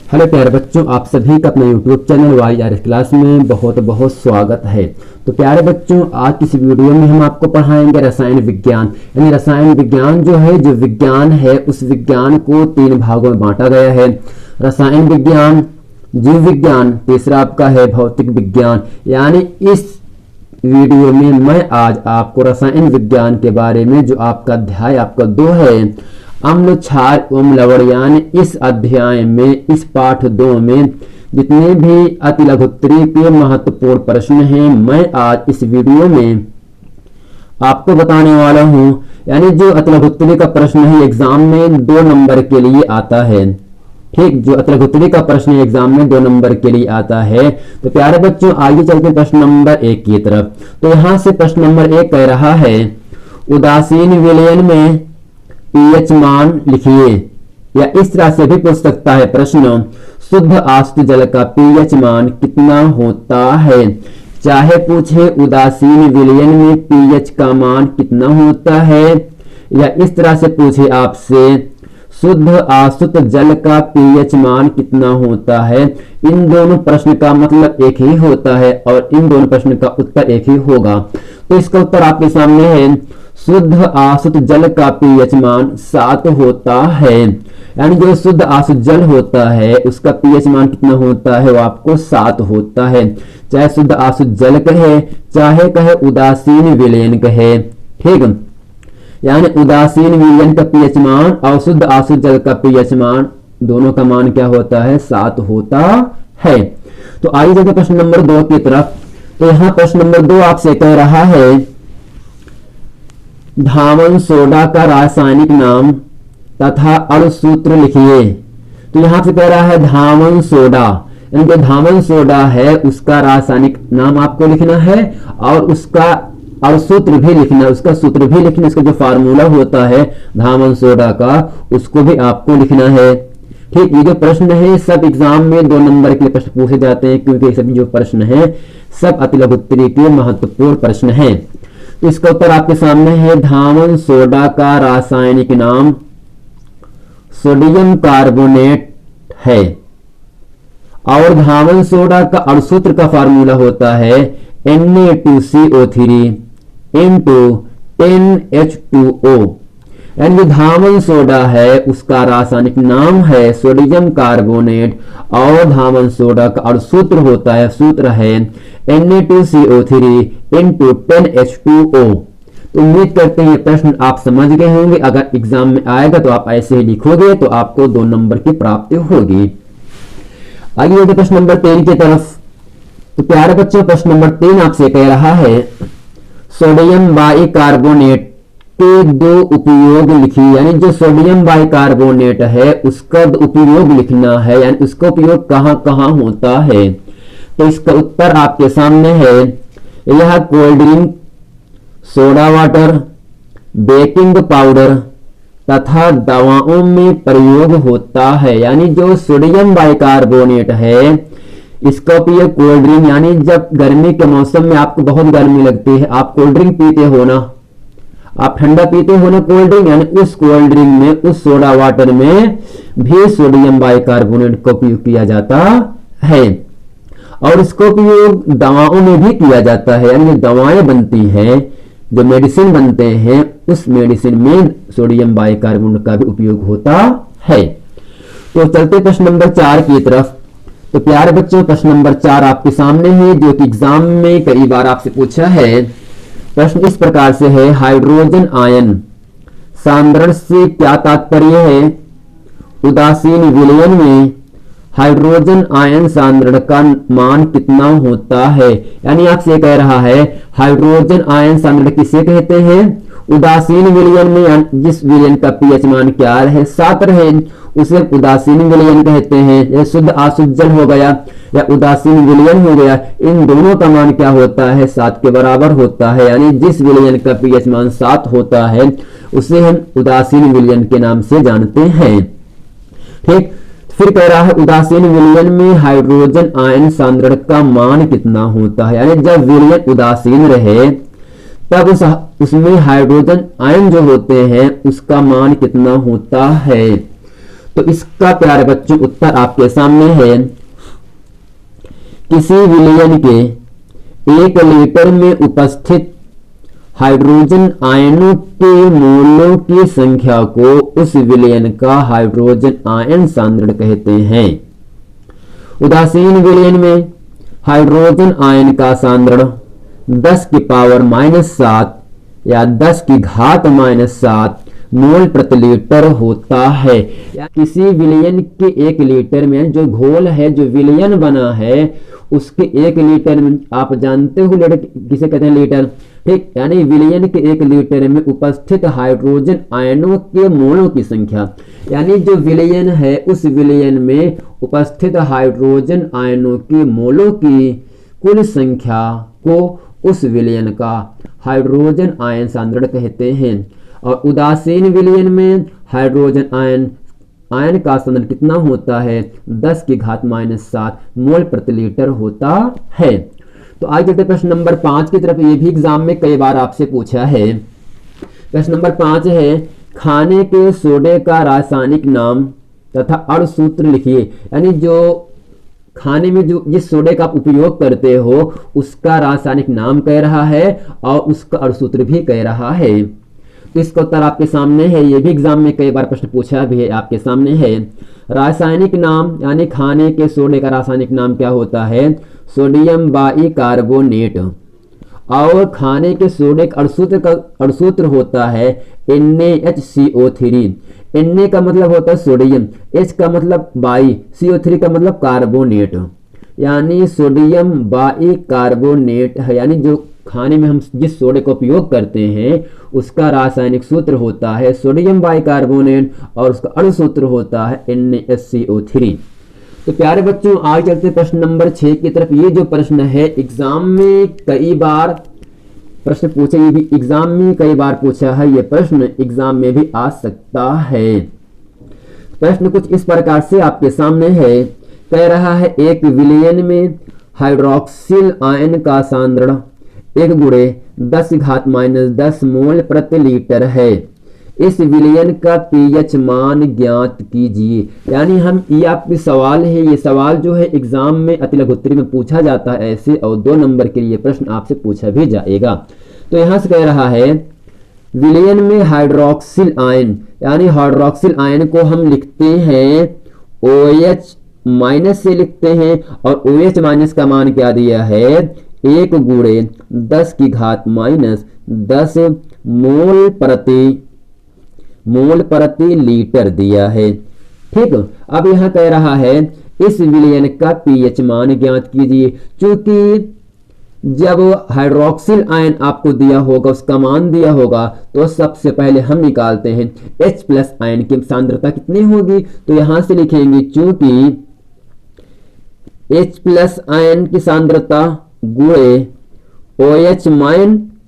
Hello प्यारे बच्चों, आप सभी का अपने YouTube channel Y R class में बहुत बहुत स्वागत है। तो प्यारे बच्चों, आज की इस वीडियो में हम आपको पढ़ाएंगे रसायन विज्ञान। यानी रसायन विज्ञान जो विज्ञान है उस विज्ञान को 3 भागों में बांटा गया है। रसायन विज्ञान, जीव विज्ञान, तीसरा आपका है भौतिक विज्ञान। यानी इस वीडियो में मैं आज आपको रसायन विज्ञान के बारे में जो आपका अध्याय आपका 2 है, अम्ल क्षार एवं लवण, यानी इस अध्याय में इस पाठ 2 में जितने भी अति लघुत्तरी के महत्वपूर्ण प्रश्न हैं मैं आज इस वीडियो में आपको बताने वाला हूं। यानी जो अति लघुत्तरी का प्रश्न है एग्जाम में 2 नंबर के लिए आता है। ठीक, जो अति लघुत्तरी का प्रश्न एग्जाम में 2 नंबर के लिए आता है। तो प्यारे बच्चों, आगे चलते प्रश्न नंबर 1 की तरफ। तो यहां से प्रश्न नंबर 1 कह रहा है, उदासीन विलयन में पीएच मान लिखिए। या इस तरह से भी पूछ सकता है प्रश्न, शुद्ध आश्रित जल का पीएच मान कितना होता है। चाहे पूछे उदासीन विलयन में पीएच का मान कितना होता है, या इस तरह से पूछे आपसे शुद्ध आश्रित जल का पीएच मान कितना होता है। इन दोनों प्रश्न का मतलब एक ही होता है और इन दोनों प्रश्न का उत्तर एक ही होगा। तो इसका उत्तर आपके सामने है, शुद्ध आश्रित जल का पीएच मान 7 होता है। यानी जो शुद्ध आश्रित जल होता है उसका पीएच मान कितना होता है, वो आपको 7 होता है। चाहे शुद्ध आश्रित जल कहे चाहे कहे उदासीन विलयन कहे। ठीक, यानी उदासीन विलयन का पीएच मान और शुद्ध आश्रित जल का पीएच मान दोनों का मान क्या होता है, 7 होता है। तो आइए चलते प्रश्न नंबर 2 की तरफ। तो यहाँ प्रश्न नंबर 2 आपसे कह रहा है, धामन सोडा का रासायनिक नाम तथा अणुसूत्र लिखिए। तो यहां से कह रहा है धामन सोडा, यानी जो धामन सोडा है उसका रासायनिक नाम आपको लिखना है और उसका अणुसूत्र भी लिखना, उसका सूत्र भी लिखना, इसका जो फार्मूला होता है धामन सोडा का उसको भी आपको लिखना है। ठीक, ये जो प्रश्न है सब एग्जाम में 2 नंबर के लिए प्रश्न पूछे जाते हैं, क्योंकि सभी जो प्रश्न है सब अति लघुत्तरी के महत्वपूर्ण प्रश्न है। तो इसका उत्तर आपके सामने है, धामन सोडा का रासायनिक नाम सोडियम कार्बोनेट है और धामन सोडा का अणुसूत्र का फार्मूला होता है Na2CO3 into 10H2O। यानी जो धामन सोडा है उसका रासायनिक नाम है सोडियम कार्बोनेट और धामन सोडा का अणुसूत्र होता है, सूत्र है Na2CO3 into 10H2O। तो उम्मीद करते हैं ये प्रश्न आप समझ गए होंगे। अगर एग्जाम में आएगा तो आप ऐसे ही लिखोगे तो आपको 2 नंबर की प्राप्ति होगी। आगे बढ़ते प्रश्न नंबर 3 की तरफ। तो प्यारे बच्चों, प्रश्न नंबर 3 आपसे कह रहा है, सोडियम बाइकार्बोनेट के 2 उपयोग लिखिए। यानी जो सोडियम बाइकार्बोनेट है उसका उपयोग लिखना है, यानी उसका उपयोग कहां कहां होता है। तो इसका उत्तर आपके सामने है, यह cold drink, soda water, baking powder तथा दवाओं में प्रयोग होता है। यानी जो सोडियम बाइकार्बोनेट है इसका उपयोग कोल्ड ड्रिंक, यानी जब गर्मी के मौसम में आपको बहुत गर्मी लगती है, आप कोल्ड ड्रिंक पीते हो ना, आप ठंडा पीते हो ना कोल्ड ड्रिंक, यानी उस कोल्ड ड्रिंक में, उस सोडा वाटर में भी सोडियम बाइकार्बोनेट का उपयोग किया जाता है। और इसका उपयोग दवाओं में भी किया जाता है। यानी जो दवाएं बनती हैं, जो मेडिसिन बनते हैं, उस मेडिसिन में सोडियम बाइकार्बोनेट का भी उपयोग होता है। तो चलते प्रश्न नंबर 4 की तरफ। तो प्यारे बच्चों, प्रश्न नंबर 4 आपके सामने है, जो कि एग्जाम में कई बार आपसे पूछा है। प्रश्न इस प्रकार से है, हाइड्रोजन आयन सांद्रण से क्या तात्पर्य है। उदासीन विलयन में हाइड्रोजन आयन सांद्रण का मान कितना होता है। यानी आपसे कह रहा है हाइड्रोजन आयन सांद्रण किसे कहते हैं, उदासीन विलयन में जिस विलयन का पीएच मान क्या है, 7 रहे, उसे उदासीन विलयन कहते हैं। यह शुद्ध आश्रित जल हो गया या उदासीन विलयन हो गया, इन दोनों का मान क्या होता है, 7 के बराबर होता है। यानी जिस विलयन का पीएच मान 7 होता है उसे हम उदासीन विलयन के नाम से जानते हैं। ठीक, फिर कह रहा है उदासीन विलयन में हाइड्रोजन आयन सांद्रण का मान कितना होता है। यानी जब विलयन उदासीन रहे तब उसमें हाइड्रोजन आयन जो होते हैं उसका मान कितना होता है। तो इसका प्यारे बच्चों उत्तर आपके सामने है। किसी विलयन के 1 लीटर में उपस्थित हाइड्रोजन आयनों के मोलों की संख्या को उस विलयन का हाइड्रोजन आयन सांद्रण कहते हैं। उदासीन विलयन में हाइड्रोजन आयन का सांद्रण 10 की पावर -7 या 10 की घात -7 मोल प्रति लीटर होता है। किसी विलयन के 1 लीटर में जो घोल है, जो विलयन बना है, उसके 1 लीटर में, आप जानते हो लीटर किसे कहते हैं, लीटर, ठीक। यानी विलयन के 1 लीटर में उपस्थित हाइड्रोजन आयनों के मोलों की संख्या, यानी जो विलयन है उस विलयन में उपस्थित हाइड्रोजन आयनों के मोलों की कुल संख्या को उस विलयन का हाइड्रोजन आयन सांद्रण कहते हैं। और उदासीन विलयन में हाइड्रोजन आयन का सांद्रण कितना होता है, 10 की घात -7 मोल प्रति लीटर होता है। तो आगे चलते प्रश्न नंबर 5 की तरफ। ये भी एग्जाम में कई बार आपसे पूछा है। प्रश्न नंबर 5 है, खाने के सोडे का रासायनिक नाम तथा अणुसूत्र लिखिए। यानी जो खाने में जो जिस सोडे का आप उपयोग करते हो उसका रासायनिक नाम कह रहा है और उसका अणुसूत्र भी कह रहा है। तो इसका उत्तर आपके सामने है। ये भी एग्जाम में कई बार प्रश्न पूछा भी है, आपके सामने है। रासायनिक नाम यानी खाने के सोडे का रासायनिक नाम क्या होता है, सोडियम बाइकार्बोनेट। और खाने के सोडे का अणुसूत्र होता है NaHCO3। Na का मतलब होता है सोडियम, H का मतलब बाई, CO3 का मतलब कार्बोनेट, यानी सोडियम बाइकार्बोनेट है। यानी जो खाने में हम जिस सोडे का उपयोग करते हैं उसका रासायनिक सूत्र होता है सोडियम बाइकार्बोनेट और उसका अणुसूत्र होता है NaCO3। तो प्यारे बच्चों आगे चलते प्रश्न नंबर 6 की तरफ। ये जो प्रश्न है एग्जाम में कई बार प्रश्न पूछे, ये भी एग्जाम में कई बार पूछा है, ये प्रश्न एग्जाम में भी आ सकता है। प्रश्न कुछ इस प्रकार से आपके सामने है। कह रहा है एक विलयन में हाइड्रोक्सिल आयन का सांद्रण 1 × 10⁻⁻10 मोल प्रति लीटर है। इस विलयन का पीएच मान ज्ञात कीजिए। यानी हम ये आपके सवाल है, ये सवाल जो है एग्जाम में अति लघुत्तरी में पूछा जाता है ऐसे, और 2 नंबर के लिए प्रश्न आपसे पूछा भी जाएगा। तो यहां से कह रहा है विलयन में हाइड्रोक्सिल आयन, यानी हाइड्रोक्सिल आयन को हम लिखते हैं OH- से लिखते हैं, और OH- का मान क्या दिया है, 1 × 10⁻10 मोल प्रति लीटर दिया है। ठीक, अब यहां कह रहा है इस विलयन का पीएच मान ज्ञात कीजिए। क्योंकि जब हाइड्रोक्सिल आयन आपको दिया होगा, उसका मान दिया होगा, तो सबसे पहले हम निकालते हैं H+ आयन की सांद्रता कितनी होगी। तो यहां से लिखेंगे चूंकि H+ आयन की सांद्रता गुणे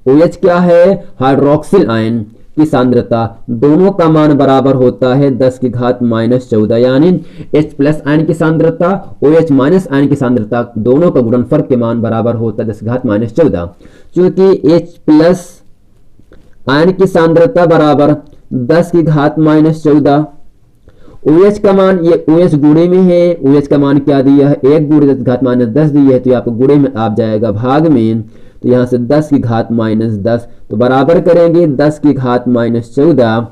OH क्या है, हाइड्रोक्सिल आयन की सांद्रता, दोनों का मान बराबर होता है 10⁻14, यानी H+ आयन की सांद्रता OH- आयन की सांद्रता दोनों का गुणनफल के मान बराबर होता है 10⁻14। क्योंकि H+ आयन की सांद्रता बराबर 10⁻14, OH का मान, ये OH गुणे में है, OH का मान क्या दिया है, 1 × 10⁻10 दिया है, तो यहाँ पर गुणे में आप जाएगा भाग में, तो यहाँ से 10⁻10, तो बराबर करेंगे 10⁻14।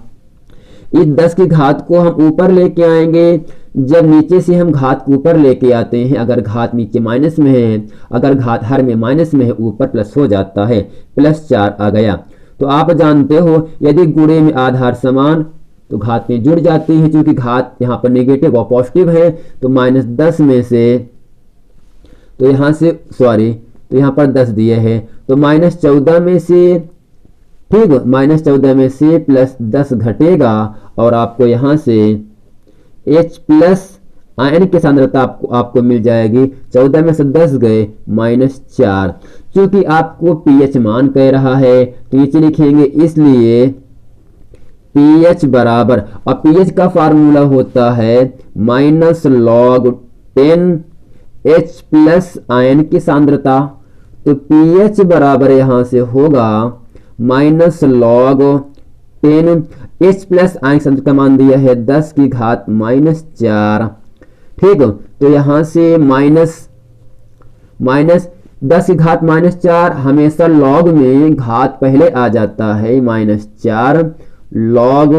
इस 10 की घात को हम ऊपर लेके आएंगे। जब नीचे से हम घात को ऊपर लेके आते हैं, अगर घात नीचे माइनस में है, अगर घात हर में माइनस में है, ऊपर प्लस हो जाता है, +4 आ गया। तो आप जानते हो यदि गुणे में आधार समान तो घात में जुड़ जाती है। क्योंकि घात यहाँ पर नेगेटिव और पॉजिटिव है, तो -10 में से, तो यहाँ से तो यहाँ पर 10 दिए हैं, तो -14 में से, ठीक, -14 में से +10 घटेगा और आपको यहाँ से H+ आयन की सांद्रता आपको मिल जाएगी। 14 में से 10 गए -4। क्योंकि आपको पीएच मान कह रहा है तो नीचे लिखेंगे, इसलिए पीएच बराबर, और पीएच का फार्मूला होता है -log10 H+ आयन की सांद्रता। तो पीएच बराबर यहां से होगा -log10 h प्लस आंशिक समीकरण का मान दिया है 10 की घात -4। ठीक, तो यहाँ से माइनस 10 की घात -4, हमेशा लॉग में घात पहले आ जाता है, -4 log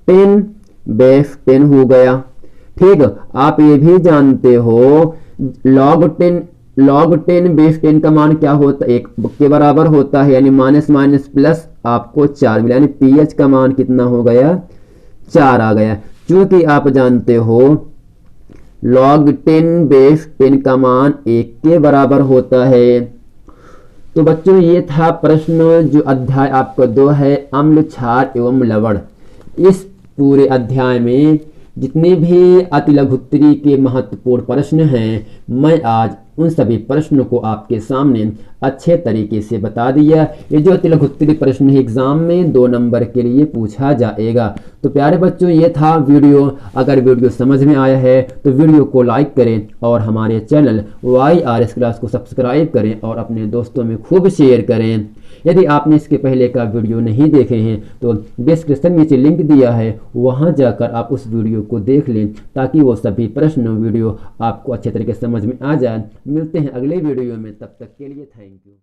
10 बेस 10 हो गया। ठीक, आप ये भी जानते हो log 10 बेस 10 का मान क्या होता है, 1 के बराबर होता है, यानी माइनस माइनस प्लस आपको 4 मिला, यानी pH का मान कितना हो गया, 4 आ गया। क्योंकि आप जानते हो log 10 बेस 10 का मान 1 के बराबर होता है। तो बच्चों ये था प्रश्न जो अध्याय आपका 2 है, अम्ल क्षार एवं लवण। इस पूरे अध्याय में जितने भी अतिलघुत्तरी के महत्वपूर्ण प्रश्न हैं, मैं आज उन सभी प्रश्नों को आपके सामने अच्छे तरीके से बता दिया। ये जो अतिलघुत्तरी प्रश्न है एग्जाम में 2 नंबर के लिए पूछा जाएगा। तो प्यारे बच्चों ये था वीडियो। अगर वीडियो समझ में आया है तो वीडियो को लाइक करें और हमारे चैनल YRS क्लास को सब्सक्राइब करें और अपने दोस्तों में खूब शेयर करें। यदि आपने इसके पहले का वीडियो नहीं देखे हैं तो डिस्क्रिप्शन में नीचे लिंक दिया है, वहां जाकर आप उस वीडियो को देख लें ताकि वो सभी प्रश्न वीडियो आपको अच्छे तरीके से समझ में आ जाए। मिलते हैं अगले वीडियो में, तब तक के लिए थैंक यू।